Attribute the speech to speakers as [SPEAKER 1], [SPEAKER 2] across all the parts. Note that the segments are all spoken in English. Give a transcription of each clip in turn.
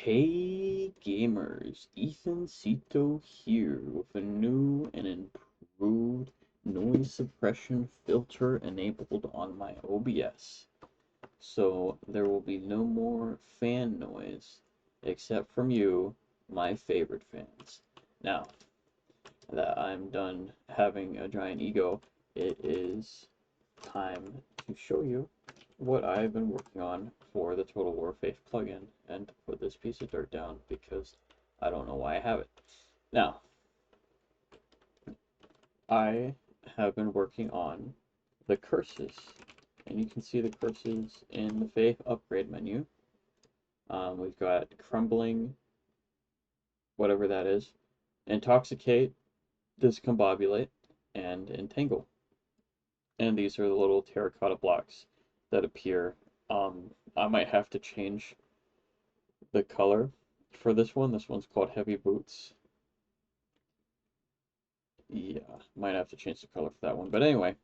[SPEAKER 1] Hey gamers, Ethan Cito here with a new and improved noise suppression filter enabled on my OBS. So there will be no more fan noise except from you, my favorite fans. Now that I'm done having a giant ego, it is time to show you what I've been working on for the TWFaith plugin and to put this piece of dirt down because I don't know why I have it. Now, I have been working on the curses, and you can see the curses in the Faith upgrade menu. We've got crumbling, whatever that is, intoxicate, discombobulate, and entangle. And these are the little terracotta blocks that appear. I might have to change the color for this one. This one's called Heavy Boots. Yeah, might have to change the color for that one. But anyway,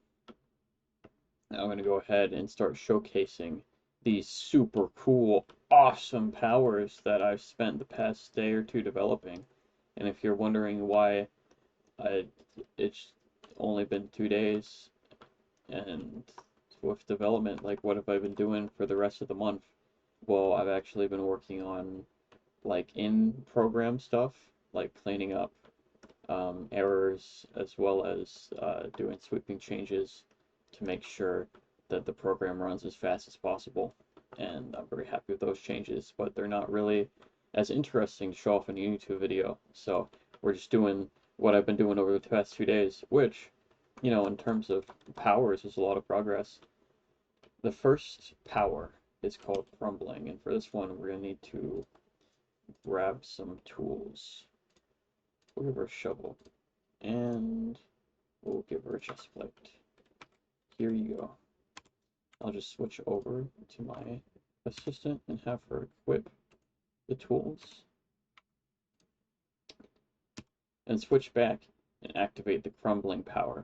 [SPEAKER 1] I'm going to go ahead and start showcasing these super cool, awesome powers that I've spent the past day or two developing. And if you're wondering why it's only been 2 days and with development, like what have I been doing for the rest of the month? Well, I've actually been working on like in-program stuff, like cleaning up errors as well as doing sweeping changes to make sure that the program runs as fast as possible. And I'm very happy with those changes, but they're not really as interesting to show off in a YouTube video. So we're just doing what I've been doing over the past 2 days, which, you know, in terms of powers, is a lot of progress. The first power is called crumbling, and for this one, we're going to need to grab some tools. We'll give her a shovel, and we'll give her a chest plate. Here you go. I'll just switch over to my assistant and have her equip the tools, and switch back and activate the crumbling power.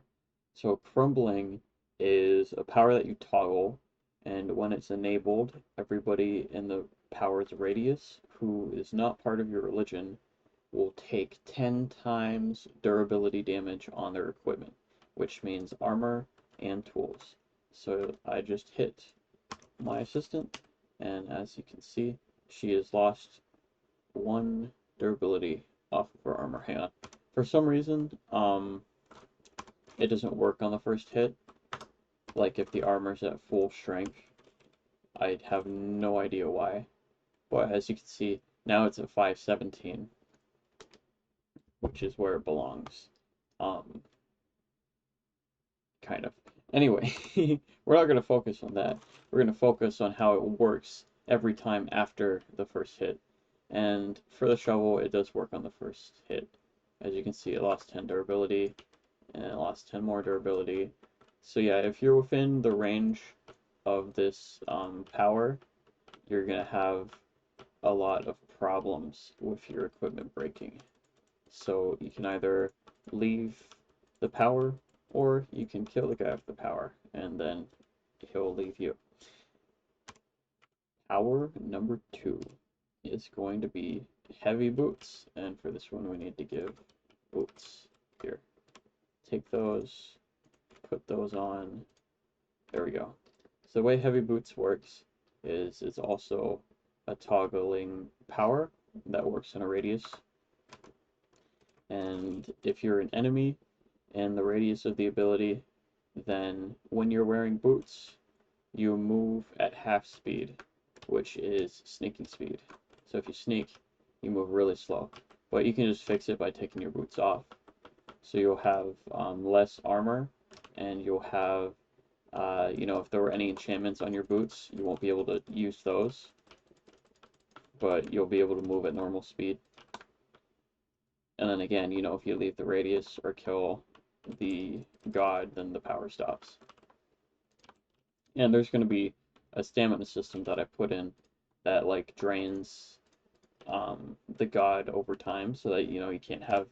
[SPEAKER 1] So crumbling is a power that you toggle, and when it's enabled, everybody in the power's radius who is not part of your religion will take 10 times durability damage on their equipment, which means armor and tools. So I just hit my assistant, and as you can see, she has lost 1 durability off of her armor. Hang on. For some reason, it doesn't work on the first hit. Like if the armor's at full strength, I have no idea why. But as you can see, now it's at 517, which is where it belongs. Kind of. Anyway, we're not going to focus on that. We're going to focus on how it works every time after the first hit. And for the shovel, it does work on the first hit. As you can see, it lost 10 durability, and it lost 10 more durability. So yeah, if you're within the range of this power, you're going to have a lot of problems with your equipment breaking. So you can either leave the power, or you can kill the guy with the power, and then he'll leave you. Power number 2 is going to be heavy boots, and for this one we need to give boots. Here, take those, put those on. There we go. So the way heavy boots works is it's also a toggling power that works in a radius. And if you're an enemy in the radius of the ability, then when you're wearing boots, you move at half speed, which is sneaking speed. So if you sneak, you move really slow. But you can just fix it by taking your boots off. So you'll have less armor, and you'll have, you know, if there were any enchantments on your boots, you won't be able to use those. But you'll be able to move at normal speed. And then again, you know, if you leave the radius or kill the god, then the power stops. And there's going to be a stamina system that I put in that like drains the god over time, so that, you know, you can't have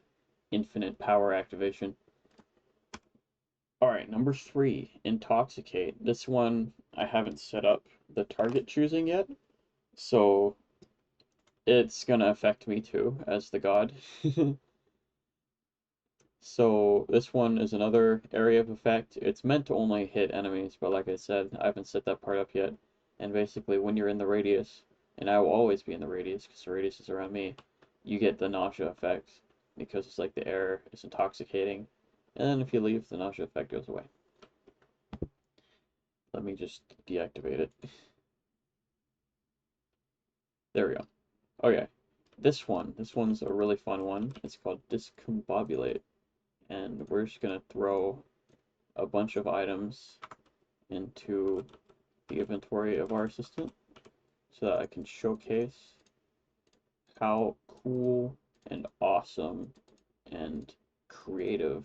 [SPEAKER 1] infinite power activation. Alright, number 3, intoxicate. This one I haven't set up the target choosing yet, so it's gonna affect me too, as the god. So this one is another area of effect. It's meant to only hit enemies, but like I said, I haven't set that part up yet. And basically, when you're in the radius, and I will always be in the radius because the radius is around me, you get the nausea effect because it's like the air is intoxicating. And then if you leave, the nausea effect goes away. Let me just deactivate it. There we go. Okay, this one's a really fun one. It's called Discombobulate. And we're just gonna throw a bunch of items into the inventory of our assistant so that I can showcase how cool and awesome and creative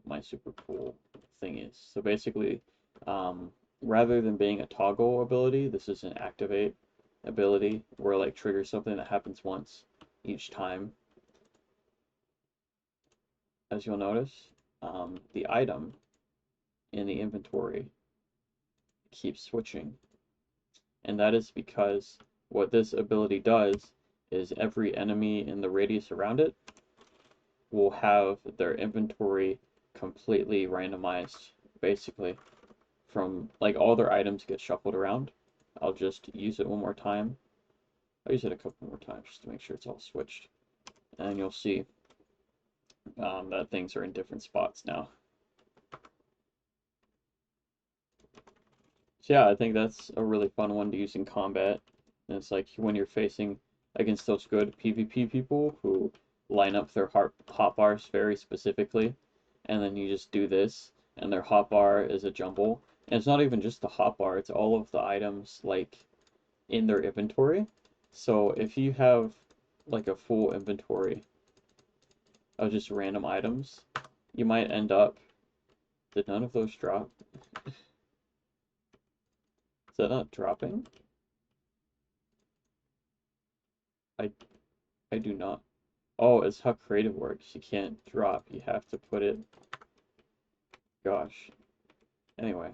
[SPEAKER 1] my super cool thing is. So basically, rather than being a toggle ability, this is an activate ability where like triggers something that happens once each time. As you'll notice, the item in the inventory keeps switching. And that is because what this ability does is every enemy in the radius around it will have their inventory completely randomized, basically. From, like, all their items get shuffled around. I'll just use it one more time. I'll use it a couple more times just to make sure it's all switched. And you'll see that things are in different spots now. So yeah, I think that's a really fun one to use in combat. And it's like when you're facing against those good PvP people who line up their hotbars very specifically, and then you just do this, and their hotbar is a jumble. And it's not even just the hotbar, it's all of the items like in their inventory. So if you have like a full inventory of just random items, you might end up. Did none of those drop? Is that not dropping? I I do not. Oh, it's how creative works. You can't drop. You have to put it. Gosh. Anyway.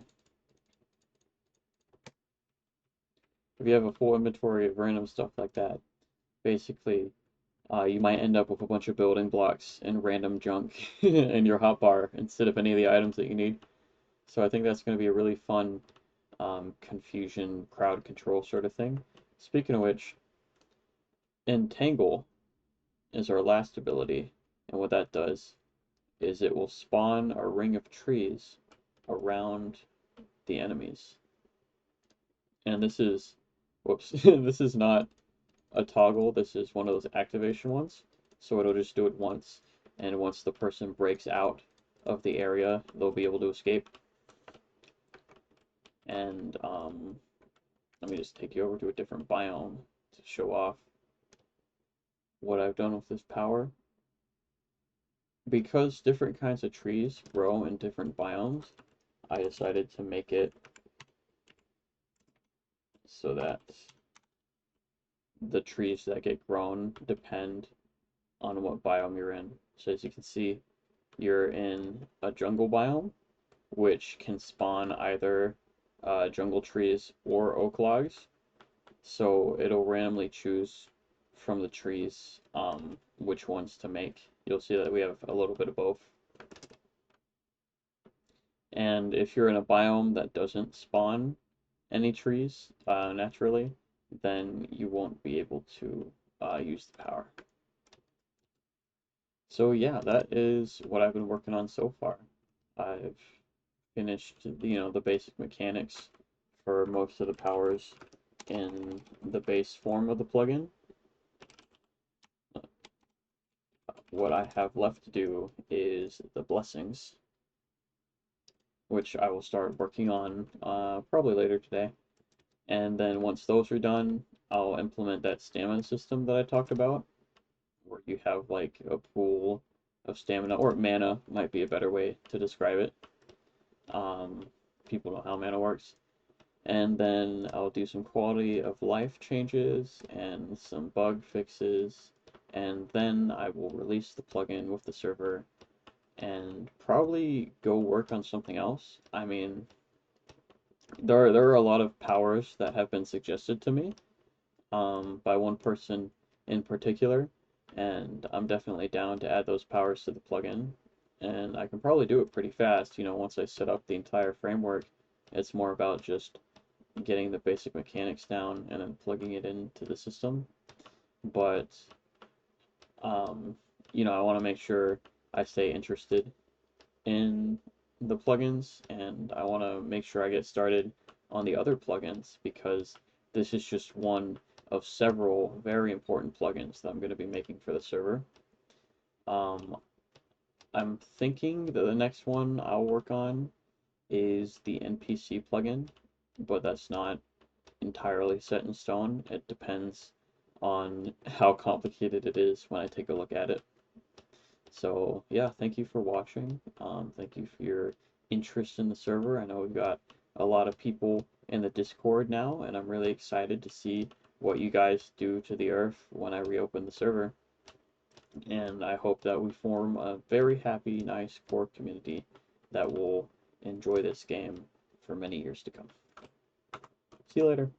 [SPEAKER 1] If you have a full inventory of random stuff like that, basically, you might end up with a bunch of building blocks and random junk in your hotbar instead of any of the items that you need. So I think that's going to be a really fun confusion, crowd control sort of thing. Speaking of which, entangle is our last ability, and what that does is it will spawn a ring of trees around the enemies. And this is, whoops, this is not a toggle, this is one of those activation ones. So it'll just do it once, and once the person breaks out of the area, they'll be able to escape. And let me just take you over to a different biome to show off what I've done with this power. Because different kinds of trees grow in different biomes, I decided to make it so that the trees that get grown depend on what biome you're in. So as you can see, you're in a jungle biome, which can spawn either jungle trees or oak logs. So it'll randomly choose from the trees which ones to make. You'll see that we have a little bit of both. And if you're in a biome that doesn't spawn any trees naturally, then you won't be able to use the power. So yeah, that is what I've been working on so far. I've finished, the basic mechanics for most of the powers in the base form of the plugin. What I have left to do is the blessings, which I will start working on probably later today. And then once those are done, I'll implement that stamina system that I talked about, where you have like a pool of stamina, or mana might be a better way to describe it. People know how mana works. And then I'll do some quality of life changes and some bug fixes, and then I will release the plugin with the server and probably go work on something else. I mean, there are a lot of powers that have been suggested to me, by one person in particular, and I'm definitely down to add those powers to the plugin. And I can probably do it pretty fast, you know, once I set up the entire framework. It's more about just getting the basic mechanics down and then plugging it into the system. But you know, I want to make sure I stay interested in the plugins, and I want to make sure I get started on the other plugins, because this is just one of several very important plugins that I'm going to be making for the server. I'm thinking that the next one I'll work on is the NPC plugin, but that's not entirely set in stone. It depends on how complicated it is when I take a look at it. So yeah, thank you for watching. Thank you for your interest in the server. I know we've got a lot of people in the Discord now, and I'm really excited to see what you guys do to the earth when I reopen the server. And I hope that we form a very happy, nice core community that will enjoy this game for many years to come. See you later.